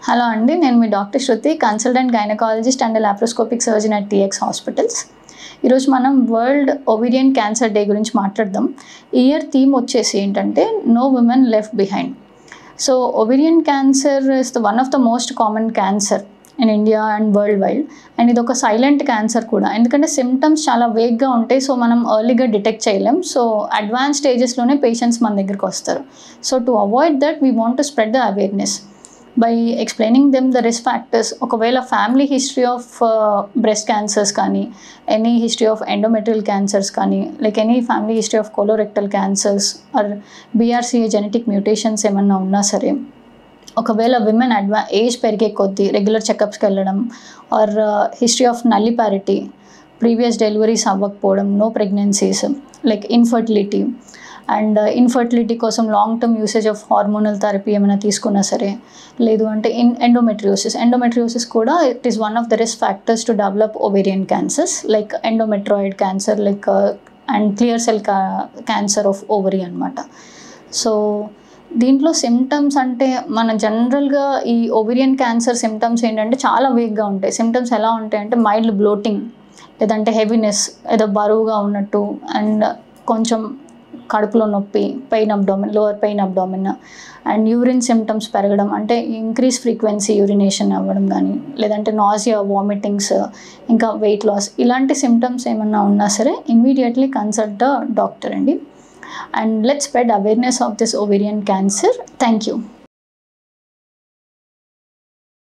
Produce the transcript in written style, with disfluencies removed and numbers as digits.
Hello అండి, నేను మీ doctor Shruti, consultant gynaecologist and laparoscopic surgeon at TX hospitals. ఈరోజు మనం వరల్డ్ ఓవేరియన్ క్యాన్సర్ డే గురించి మాట్లాడదాం. ఈ ఇయర్ థీమ్ వచ్చేసి ఏంటంటే no women left behind. So ovarian cancer is one of the most common cancer in India and worldwide. అండ్ ఇది ఒక సైలెంట్ క్యాన్సర్ కూడా, ఎందుకంటే సిమ్టమ్స్ చాలా వేగ్గా ఉంటాయి. సో మనం ఎర్లీగా డిటెక్ట్ చేయలేం. సో అడ్వాన్స్ స్టేజెస్లోనే పేషెంట్స్ మన దగ్గరికి వస్తారు. So to avoid that we want to spread the awareness by explaining them the risk factors. ఒకవేళ family history of breast cancers కానీ, any history of endometrial cancers కానీ, like any family history of colorectal cancers or BRCA genetic mutations ఏమన్నా ఉన్నా సరే, ఒకవేళ women age పెరిగే కొద్దీ regular చెకప్స్కి వెళ్ళడం, or history of nulliparity, previous deliveries అవ్వకపోవడం, no pregnancies, like infertility and infertility కోసం long term usage of hormonal therapy ఏమైనా తీసుకున్నా సరే, లేదు అంటే ఎండోమెట్రియోసిస్ కూడా it is one of the risk factors to develop ovarian cancers, like endometrioid cancer, like and clear cell cancer of ovary అనమాట. So దీంట్లో symptoms అంటే మన జనరల్గా ఈ ఓవేరియన్ క్యాన్సర్ సిమ్టమ్స్ ఏంటంటే చాలా వేగ్గా ఉంటాయి. సిమ్టమ్స్ ఎలా ఉంటాయంటే మైల్డ్ బ్లోటింగ్, లేదంటే హెవీనెస్, ఏదో బరువుగా ఉన్నట్టు, అండ్ కొంచెం కడుపులో నొప్పి, pain abdomen, lower pain abdomen, and urine symptoms పెరగడం, అంటే ఇంక్రీజ్ ఫ్రీక్వెన్సీ యూరినేషన్ అవ్వడం కానీ, లేదంటే నాసియా, వామిటింగ్స్, ఇంకా వెయిట్ లాస్, ఇలాంటి సిమ్టమ్స్ ఏమన్నా ఉన్నా సరే ఇమ్మీడియట్లీ కన్సల్ట్ ద డాక్టర్ అండి. And let's spread awareness of this ovarian cancer. Thank you.